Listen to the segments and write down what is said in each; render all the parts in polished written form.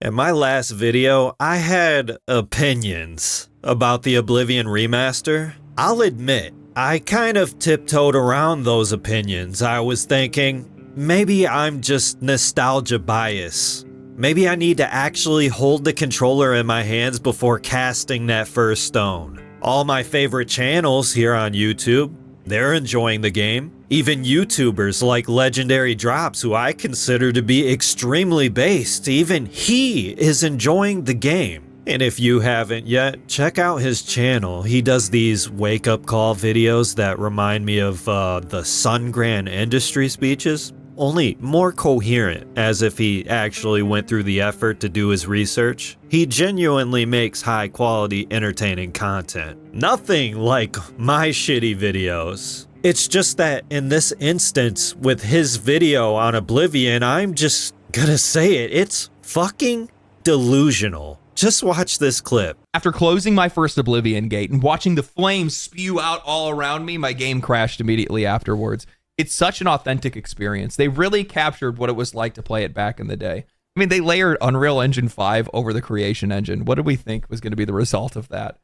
In my last video, I had opinions about the Oblivion Remaster. I'll admit, I kind of tiptoed around those opinions. I was thinking, maybe I'm just nostalgia bias. Maybe I need to actually hold the controller in my hands before casting that first stone. All my favorite channels here on YouTube, they're enjoying the game. Even YouTubers like Legendary Drops, who I consider to be extremely based, even he is enjoying the game. And if you haven't yet, check out his channel. He does these wake-up call videos that remind me of the Sun Grand industry speeches, only more coherent, as if he actually went through the effort to do his research. He genuinely makes high-quality, entertaining content. Nothing like my shitty videos. It's just that in this instance, with his video on Oblivion, I'm just gonna say it, it's fucking delusional. Just watch this clip. After closing my first Oblivion gate and watching the flames spew out all around me, my game crashed immediately afterwards. It's such an authentic experience. They really captured what it was like to play it back in the day. I mean, they layered Unreal Engine 5 over the Creation Engine. What did we think was going to be the result of that?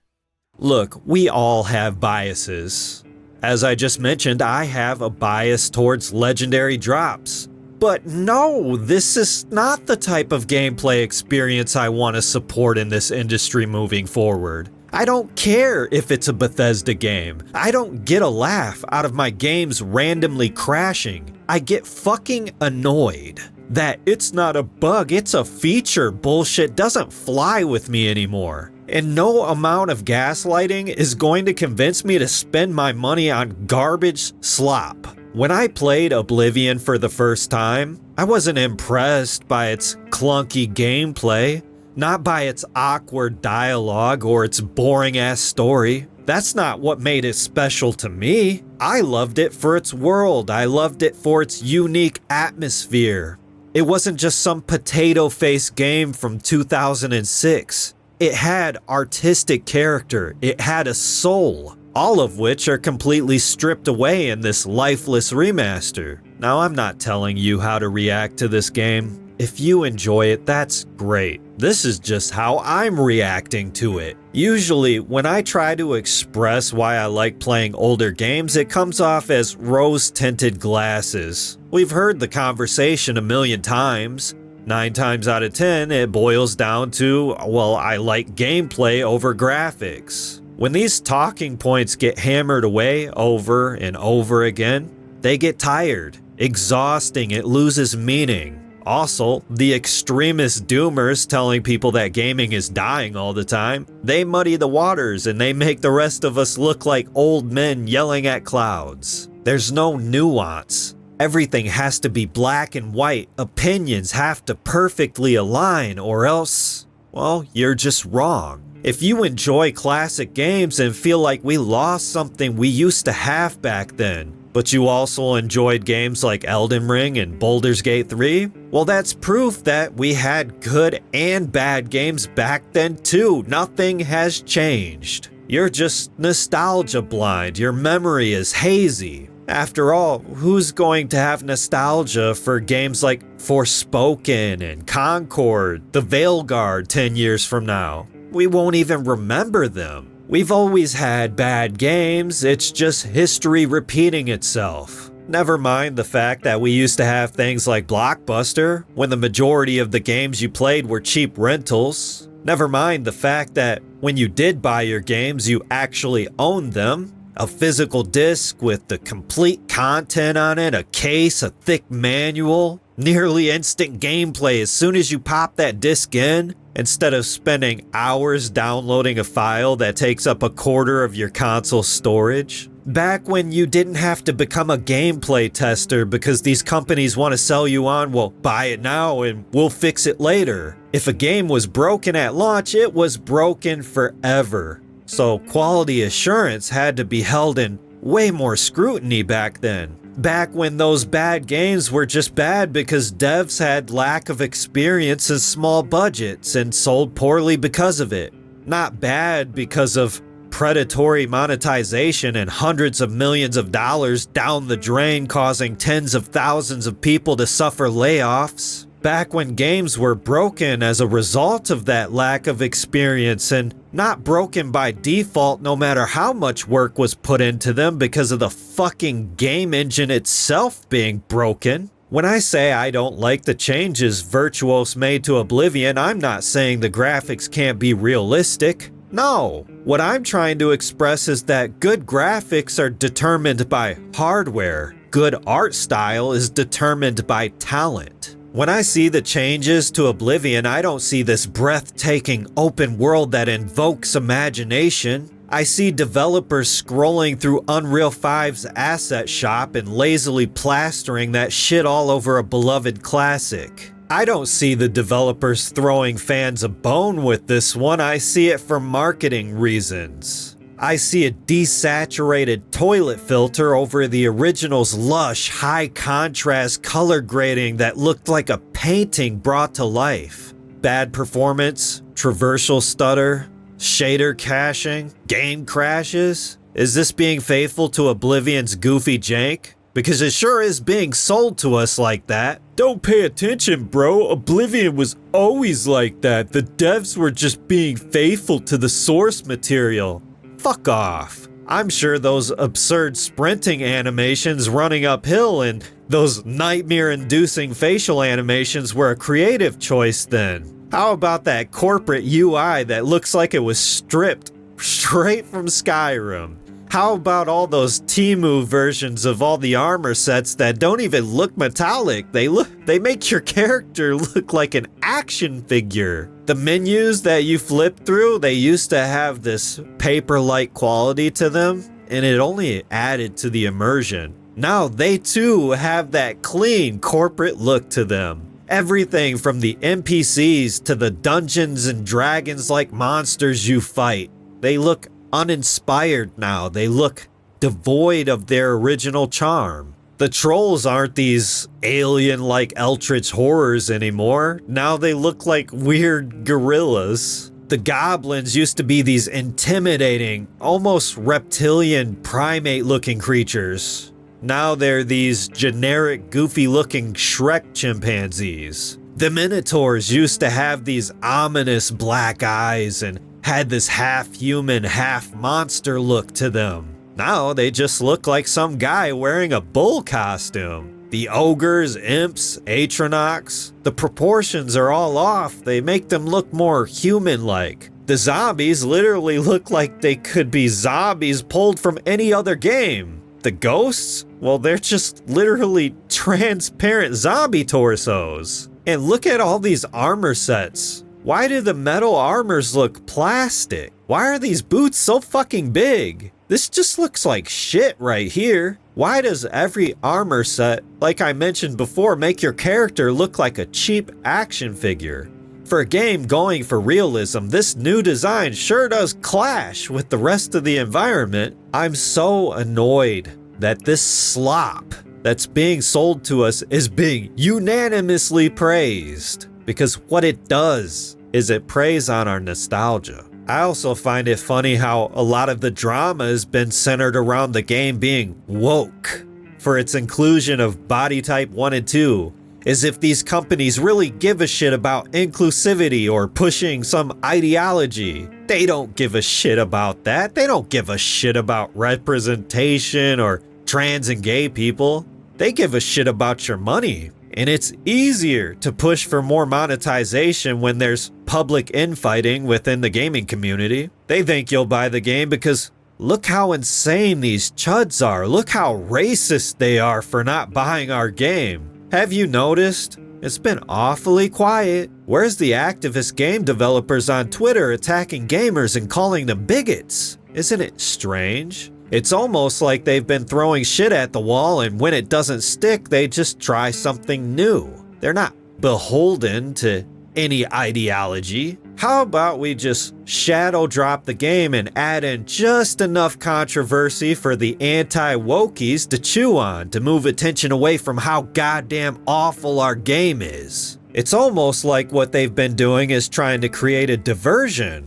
Look, we all have biases. As I just mentioned, I have a bias towards Legendary Drops. But no, this is not the type of gameplay experience I want to support in this industry moving forward. I don't care if it's a Bethesda game. I don't get a laugh out of my games randomly crashing. I get fucking annoyed that it's not a bug, it's a feature bullshit doesn't fly with me anymore. And no amount of gaslighting is going to convince me to spend my money on garbage slop. When I played Oblivion for the first time, I wasn't impressed by its clunky gameplay, not by its awkward dialogue or its boring-ass story. That's not what made it special to me. I loved it for its world. I loved it for its unique atmosphere. It wasn't just some potato-face game from 2006. It had artistic character. It had a soul. All of which are completely stripped away in this lifeless remaster. Now, I'm not telling you how to react to this game. If you enjoy it, that's great. This is just how I'm reacting to it. Usually, when I try to express why I like playing older games, it comes off as rose-tinted glasses. We've heard the conversation a million times. 9 times out of 10, it boils down to, well, I like gameplay over graphics. When these talking points get hammered away over and over again, they get tired, exhausting, it loses meaning. Also, the extremist doomers telling people that gaming is dying all the time, they muddy the waters and they make the rest of us look like old men yelling at clouds. There's no nuance. Everything has to be black and white. Opinions have to perfectly align or else, well, you're just wrong. If you enjoy classic games and feel like we lost something we used to have back then, but you also enjoyed games like Elden Ring and Baldur's Gate 3, well, that's proof that we had good and bad games back then too. Nothing has changed. You're just nostalgia blind. Your memory is hazy. After all, who's going to have nostalgia for games like Forspoken and Concord, the Veilguard 10 years from now? We won't even remember them. We've always had bad games, it's just history repeating itself. Never mind the fact that we used to have things like Blockbuster, when the majority of the games you played were cheap rentals. Never mind the fact that when you did buy your games, you actually owned them. A physical disc with the complete content on it, a case, a thick manual, nearly instant gameplay as soon as you pop that disc in, instead of spending hours downloading a file that takes up a quarter of your console storage. Back when you didn't have to become a gameplay tester because these companies want to sell you on, well, buy it now and we'll fix it later. If a game was broken at launch, it was broken forever. So quality assurance had to be held in way more scrutiny back then. Back when those bad games were just bad because devs had lack of experience and small budgets and sold poorly because of it. Not bad because of predatory monetization and hundreds of millions of dollars down the drain causing tens of thousands of people to suffer layoffs. back when games were broken as a result of that lack of experience and not broken by default no matter how much work was put into them because of the fucking game engine itself being broken. When I say I don't like the changes Virtuos made to Oblivion, I'm not saying the graphics can't be realistic. No, what I'm trying to express is that good graphics are determined by hardware. Good art style is determined by talent. When I see the changes to Oblivion, I don't see this breathtaking open world that invokes imagination. I see developers scrolling through Unreal 5's asset shop and lazily plastering that shit all over a beloved classic. I don't see the developers throwing fans a bone with this one, I see it for marketing reasons. I see a desaturated toilet filter over the original's lush, high-contrast color grading that looked like a painting brought to life. Bad performance, traversal stutter, shader caching, game crashes. Is this being faithful to Oblivion's goofy jank? Because it sure is being sold to us like that. Don't pay attention, bro. Oblivion was always like that. The devs were just being faithful to the source material. Fuck off. I'm sure those absurd sprinting animations running uphill and those nightmare-inducing facial animations were a creative choice then. How about that corporate UI that looks like it was stripped straight from Skyrim? How about all those Temu versions of all the armor sets that don't even look metallic? They make your character look like an action figure. The menus that you flip through, they used to have this paper-like quality to them, and it only added to the immersion. Now they too have that clean corporate look to them. Everything from the NPCs to the Dungeons and Dragons like monsters you fight, they look uninspired now. They look devoid of their original charm. The trolls aren't these alien-like eldritch horrors anymore. Now they look like weird gorillas. The goblins used to be these intimidating, almost reptilian primate-looking creatures. Now they're these generic, goofy-looking Shrek chimpanzees. The minotaurs used to have these ominous black eyes and had this half-human, half-monster look to them. Now they just look like some guy wearing a bull costume. The ogres, imps, atronox, the proportions are all off. They make them look more human-like. The zombies literally look like they could be zombies pulled from any other game. The ghosts? Well, they're just literally transparent zombie torsos. And look at all these armor sets. Why do the metal armors look plastic? Why are these boots so fucking big? This just looks like shit right here. Why does every armor set, like I mentioned before, make your character look like a cheap action figure? For a game going for realism, this new design sure does clash with the rest of the environment. I'm so annoyed that this slop that's being sold to us is being unanimously praised. Because what it does is it preys on our nostalgia. I also find it funny how a lot of the drama has been centered around the game being woke for its inclusion of body type 1 and 2, as if these companies really give a shit about inclusivity or pushing some ideology. They don't give a shit about that. They don't give a shit about representation or trans and gay people. They give a shit about your money. And it's easier to push for more monetization when there's public infighting within the gaming community. They think you'll buy the game because look how insane these chuds are. Look how racist they are for not buying our game. Have you noticed? It's been awfully quiet. Where's the activist game developers on Twitter attacking gamers and calling them bigots? Isn't it strange? It's almost like they've been throwing shit at the wall, and when it doesn't stick, they just try something new. They're not beholden to any ideology. How about we just shadow drop the game and add in just enough controversy for the anti-wokies to chew on to move attention away from how goddamn awful our game is? It's almost like what they've been doing is trying to create a diversion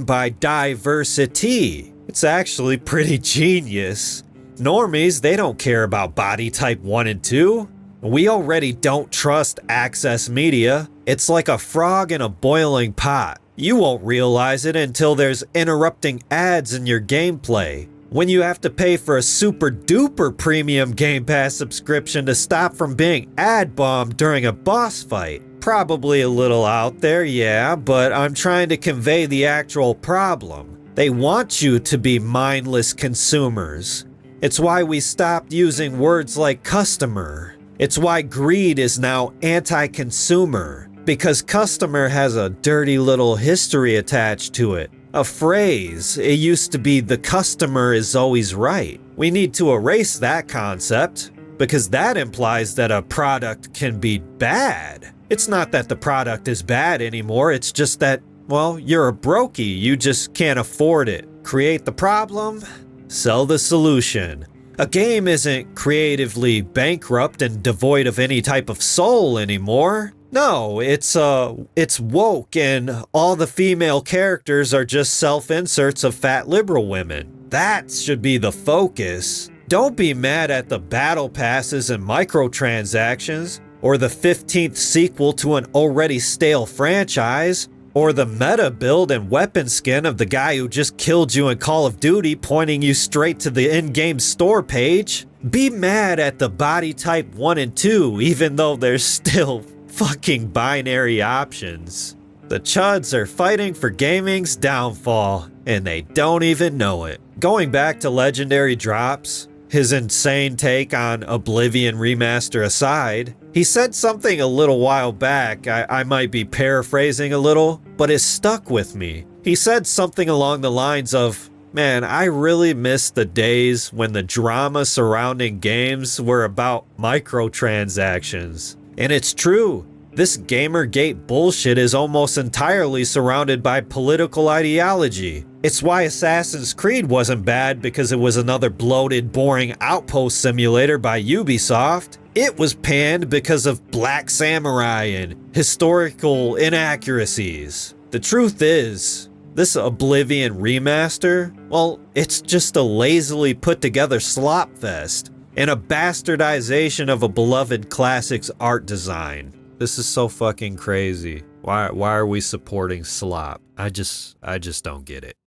by diversity. It's actually pretty genius. Normies, they don't care about body type 1 and 2. We already don't trust access media. It's like a frog in a boiling pot. You won't realize it until there's interrupting ads in your gameplay. When you have to pay for a super duper premium Game Pass subscription to stop from being ad bombed during a boss fight. Probably a little out there, yeah, but I'm trying to convey the actual problem. They want you to be mindless consumers. It's why we stopped using words like customer. It's why greed is now anti-consumer. Because customer has a dirty little history attached to it. A phrase. It used to be the customer is always right. We need to erase that concept because that implies that a product can be bad. It's not that the product is bad anymore, it's just that, well, you're a brokey, you just can't afford it. Create the problem, sell the solution. A game isn't creatively bankrupt and devoid of any type of soul anymore. No, it's woke and all the female characters are just self-inserts of fat liberal women. That should be the focus. Don't be mad at the battle passes and microtransactions, or the 15th sequel to an already stale franchise, or the meta build and weapon skin of the guy who just killed you in Call of Duty pointing you straight to the in-game store page. Be mad at the body type 1 and 2 even though there's still fucking binary options. The chuds are fighting for gaming's downfall, and they don't even know it. Going back to legendary drops, his insane take on Oblivion Remaster aside, he said something a little while back, I might be paraphrasing a little, but it stuck with me. He said something along the lines of, man, I really miss the days when the drama surrounding games were about microtransactions. And it's true. This Gamergate bullshit is almost entirely surrounded by political ideology. It's why Assassin's Creed wasn't bad because it was another bloated, boring outpost simulator by Ubisoft. It was panned because of Black Samurai and historical inaccuracies. The truth is, this Oblivion Remaster, well, it's just a lazily put together slop fest and a bastardization of a beloved classic's art design. This is so fucking crazy. Why are we supporting slop? I just don't get it.